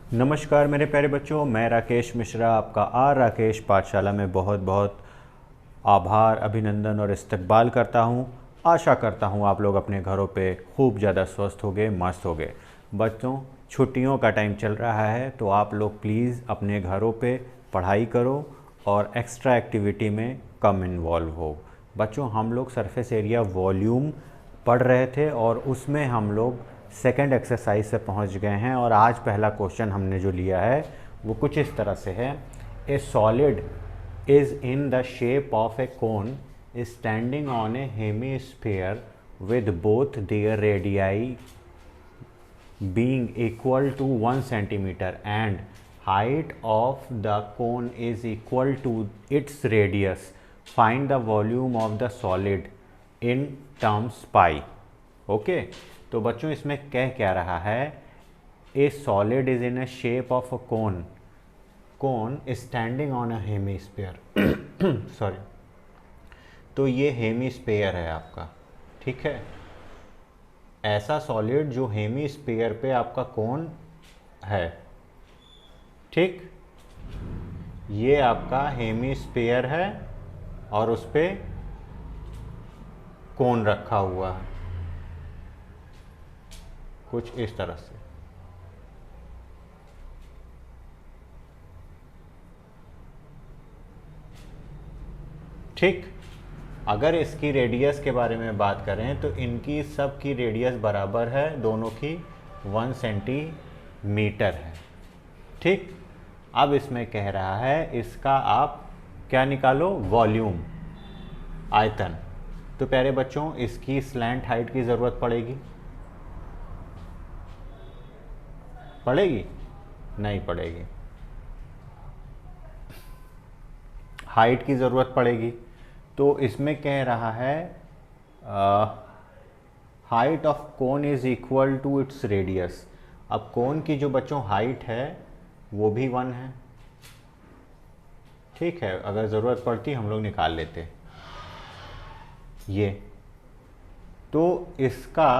नमस्कार मेरे प्यारे बच्चों, मैं राकेश मिश्रा आपका आर राकेश पाठशाला में बहुत बहुत आभार, अभिनंदन और इस्तकबाल करता हूं। आशा करता हूं आप लोग अपने घरों पे खूब ज़्यादा स्वस्थ हो गए, मस्त हो गए। बच्चों, छुट्टियों का टाइम चल रहा है तो आप लोग प्लीज़ अपने घरों पे पढ़ाई करो और एक्स्ट्रा एक्टिविटी में कम इन्वॉल्व हो। बच्चों, हम लोग सरफेस एरिया वॉल्यूम पढ़ रहे थे और उसमें हम लोग सेकंड एक्सरसाइज से पहुंच गए हैं और आज पहला क्वेश्चन हमने जो लिया है वो कुछ इस तरह से है। ए solid is in the shape of A cone standing on A hemisphere with both there radii being equal to 1 centimeter and height of the cone is equal to its radius. Find the volume of the solid in terms pi. Okay, तो बच्चों इसमें कह क्या रहा है? ए solid is in A shape of a cone standing on a hemisphere sorry, तो ये hemisphere है आपका, ठीक है। ऐसा सॉलिड जो हेमीस्फीयर पे आपका कोन है, ठीक, ये आपका हेमीस्फीयर है और उस पे कोन रखा हुआ है कुछ इस तरह से। ठीक, अगर इसकी रेडियस के बारे में बात करें तो इनकी सब की रेडियस बराबर है, दोनों की 1 सेंटीमीटर है, ठीक। अब इसमें कह रहा है इसका आप क्या निकालो? वॉल्यूम, आयतन। तो प्यारे बच्चों, इसकी स्लैंट हाइट की ज़रूरत पड़ेगी? पड़ेगी? नहीं पड़ेगी। हाइट की ज़रूरत पड़ेगी। तो इसमें कह रहा है height of cone is equal to its radius. अब कोन की जो बच्चों हाइट है वो भी 1 है, ठीक है। अगर ज़रूरत पड़ती हम लोग निकाल लेते ये। तो इसका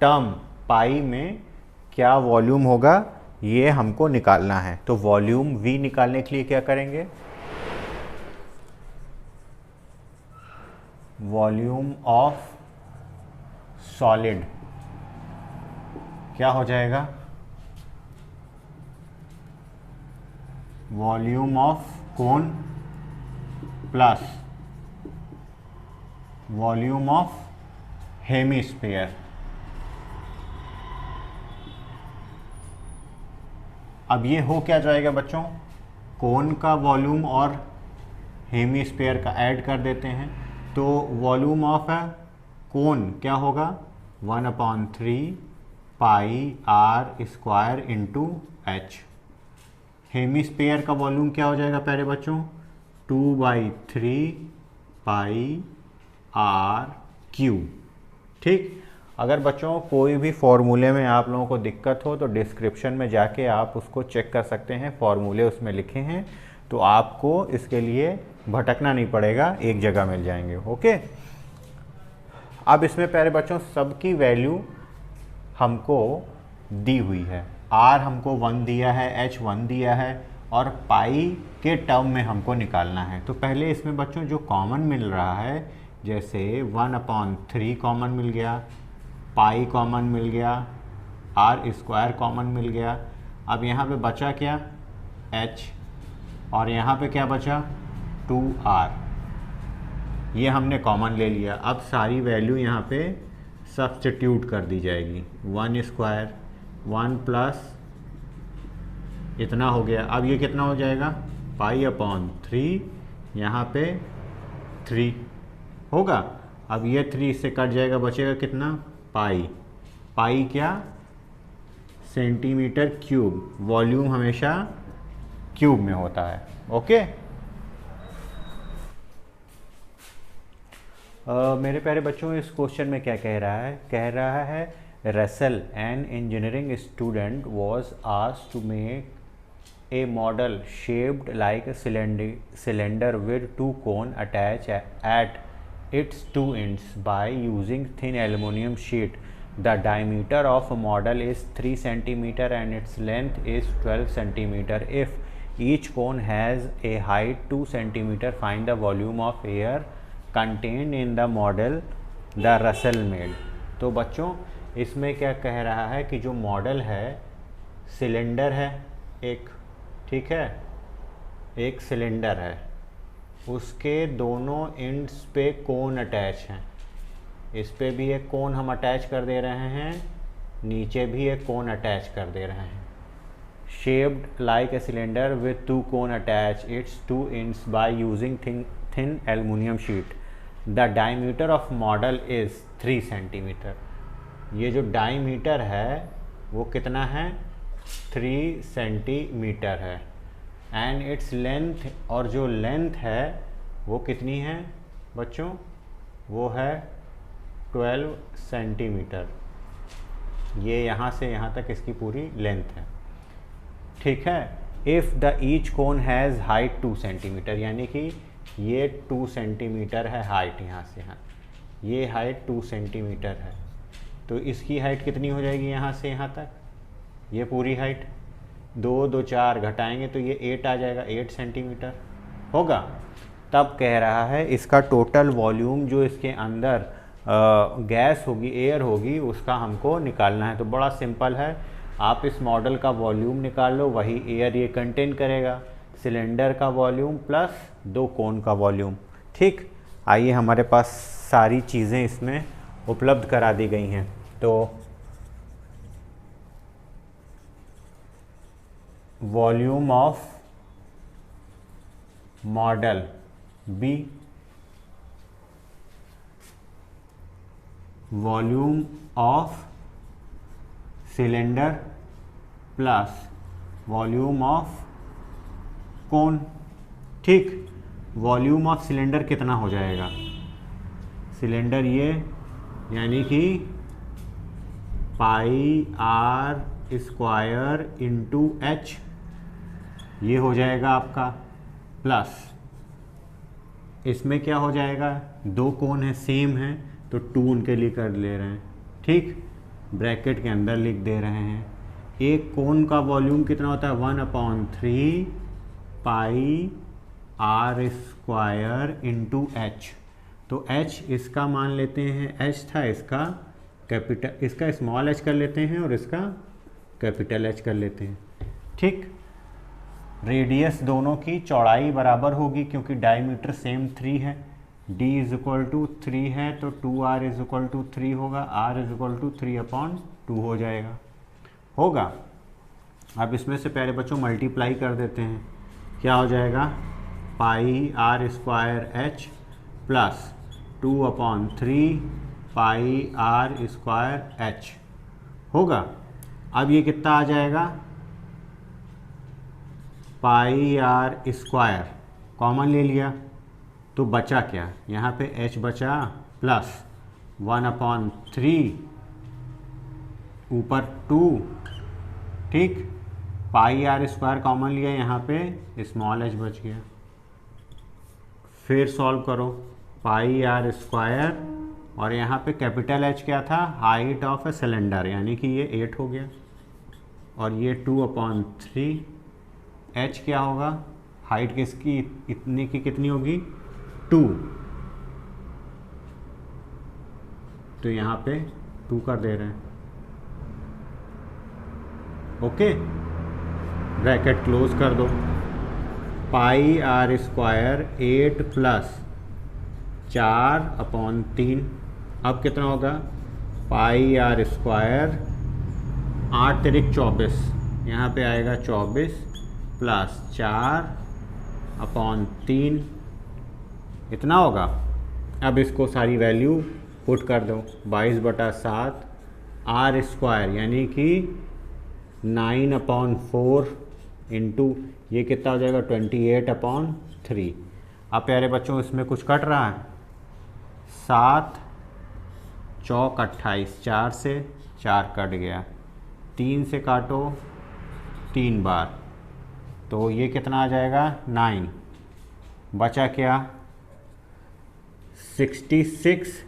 टर्म पाई में क्या वॉल्यूम होगा ये हमको निकालना है। तो वॉल्यूम V निकालने के लिए क्या करेंगे? वॉल्यूम ऑफ सॉलिड क्या हो जाएगा? Volume of cone plus volume of hemisphere. अब ये हो क्या जाएगा बच्चों? कोन का वॉल्यूम और हेमीस्फीयर का ऐड कर देते हैं, तो वॉल्यूम ऑफ कोन क्या होगा? 1/3 पाई r square into h। Hemisphere का वॉल्यूम क्या हो जाएगा प्यारे बच्चों? 2/3 पाई r क्यूब, ठीक। अगर बच्चों कोई भी फॉर्मूले में आप लोगों को दिक्कत हो तो डिस्क्रिप्शन में जाके आप उसको चेक कर सकते हैं, फॉर्मूले उसमें लिखे हैं, तो आपको इसके लिए भटकना नहीं पड़ेगा, एक जगह मिल जाएंगे। ओके, अब इसमें प्यारे बच्चों सबकी वैल्यू हमको दी हुई है। r हमको 1 दिया है, h 1 दिया है और पाई के टर्म में हमको निकालना है। तो पहले इसमें बच्चों जो कॉमन मिल रहा है, जैसे 1/3 कॉमन मिल गया, पाई कॉमन मिल गया, r स्क्वायर कॉमन मिल गया। अब यहाँ पे बचा क्या? h, और यहाँ पे क्या बचा? 2r। ये हमने कॉमन ले लिया। अब सारी वैल्यू यहाँ पे सब्स्टिट्यूट कर दी जाएगी। 1 स्क्वायर 1 प्लस इतना हो गया। अब ये कितना हो जाएगा? पाई/3, यहाँ पे 3 होगा। अब ये 3 इससे कट जाएगा, बचेगा कितना? पाई। पाई क्या? Centimetre cube. वॉल्यूम हमेशा क्यूब में होता है। ओके, मेरे प्यारे बच्चों, इस क्वेश्चन में क्या कह रहा है? कह रहा है Russell, an engineering student, was asked to make a model shaped like a cylinder with 2 cones attached at its 2 ends by using thin aluminum sheet the diameter of model is 3 centimetre and its length is 12 centimetre. If each cone has a height 2 centimetre find the volume of air contained in the model the Russell made. तो बच्चों इसमें क्या कह रहा है कि जो model है सिलेंडर है एक, ठीक है, एक सिलेंडर है, उसके दोनों एंड्स पे कोन अटैच हैं। इस पे भी एक कोन हम अटैच कर दे रहे हैं, नीचे भी एक कोन अटैच कर दे रहे हैं। Shaped like a cylinder with 2 cone attach it's 2 ends by using thin aluminium sheet. The diameter of model is 3 centimetre. ये जो डायमीटर है वो कितना है, 3 सेंटीमीटर है। एंड इट्स लेंथ, और जो लेंथ है वो कितनी है बच्चों, वो है 12 सेंटीमीटर। ये यहाँ से यहाँ तक इसकी पूरी लेंथ है, ठीक है। If the each cone has height 2 centimetre, यानी कि ये 2 सेंटीमीटर है हाइट, यहाँ से यहाँ ये हाइट 2 सेंटीमीटर है, तो इसकी हाइट कितनी हो जाएगी यहाँ से यहाँ तक, ये पूरी हाइट 2 2 4 घटाएंगे तो ये 8 आ जाएगा, 8 सेंटीमीटर होगा। तब कह रहा है इसका टोटल वॉल्यूम जो इसके अंदर गैस होगी, एयर होगी, उसका हमको निकालना है। तो बड़ा सिंपल है, आप इस मॉडल का वॉल्यूम निकाल लो, वही एयर ये कंटेन करेगा, सिलेंडर का वॉल्यूम प्लस 2 कोन का वॉल्यूम, ठीक। आइए हमारे पास सारी चीज़ें इसमें उपलब्ध करा दी गई हैं। तो volume of model b, volume of cylinder plus volume of cone, ठीक। वॉल्यूम ऑफ सिलेंडर कितना हो जाएगा, सिलेंडर ये, यानी कि पाई आर स्क्वायर इंटू एच, ये हो जाएगा आपका, प्लस इसमें क्या हो जाएगा, 2 कोन है सेम है तो 2 उनके लिए कर ले रहे हैं, ठीक, ब्रैकेट के अंदर लिख दे रहे हैं। एक कोन का वॉल्यूम कितना होता है, 1/3 पाई आर स्क्वायर इंटू एच। तो एच इसका मान लेते हैं, एच था इसका कैपिटल, इसका स्मॉल एच कर लेते हैं और इसका कैपिटल एच कर लेते हैं, ठीक। रेडियस दोनों की चौड़ाई बराबर होगी क्योंकि डायमीटर सेम 3 है, d = 3 है तो 2r = 3 होगा, r = 3/2 हो जाएगा, होगा। अब इसमें से पहले बच्चों मल्टीप्लाई कर देते हैं, क्या हो जाएगा, pi r square h plus 2/3 pi r square h होगा। अब ये कितना आ जाएगा, पाई आर स्क्वायर कॉमन ले लिया तो बचा क्या, यहाँ पे h बचा प्लस 1/3 ऊपर 2, ठीक, पाई आर स्क्वायर कॉमन लिया, यहाँ पे स्मॉल h बच गया। फिर सॉल्व करो, पाई आर स्क्वायर और यहाँ पे कैपिटल H क्या था, हाइट ऑफ ए सिलेंडर, यानी कि ये 8 हो गया, और ये 2/3 H क्या होगा, हाइट किसकी, इतने की कितनी होगी, 2, तो यहाँ पे 2 कर दे रहे हैं, ओके। ब्रैकेट क्लोज कर दो, पाई आर स्क्वायर 8 प्लस 4/3, अब कितना होगा, पाई आर स्क्वायर 8 तिरिक 24, यहाँ पे आएगा 24 प्लस 4/3, इतना होगा। अब इसको सारी वैल्यू पुट कर दो, 22/7 आर स्क्वायर यानी कि 9/4 इंटू ये कितना हो जाएगा, 28/3। अब प्यारे बच्चों इसमें कुछ कट रहा है, 7 चौक 28, 4 से 4 कट गया, 3 से काटो 3 बार, तो ये कितना आ जाएगा, 9, बचा क्या, 66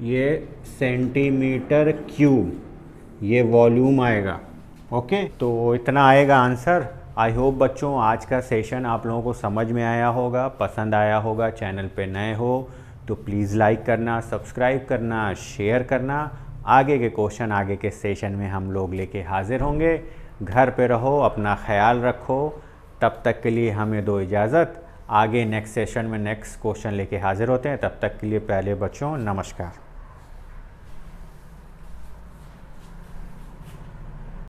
ये सेंटीमीटर क्यूब, ये वॉल्यूम आएगा। ओके, तो इतना आएगा आंसर। आई होप बच्चों आज का सेशन आप लोगों को समझ में आया होगा, पसंद आया होगा। चैनल पे नए हो तो प्लीज़ लाइक करना, सब्सक्राइब करना, शेयर करना। आगे के क्वेश्चन आगे के सेशन में हम लोग लेके हाजिर होंगे। घर पे रहो, अपना ख्याल रखो। तब तक के लिए हमें दो इजाज़त। आगे नेक्स्ट सेशन में नेक्स्ट क्वेश्चन लेके हाजिर होते हैं। तब तक के लिए पहले बच्चों नमस्कार।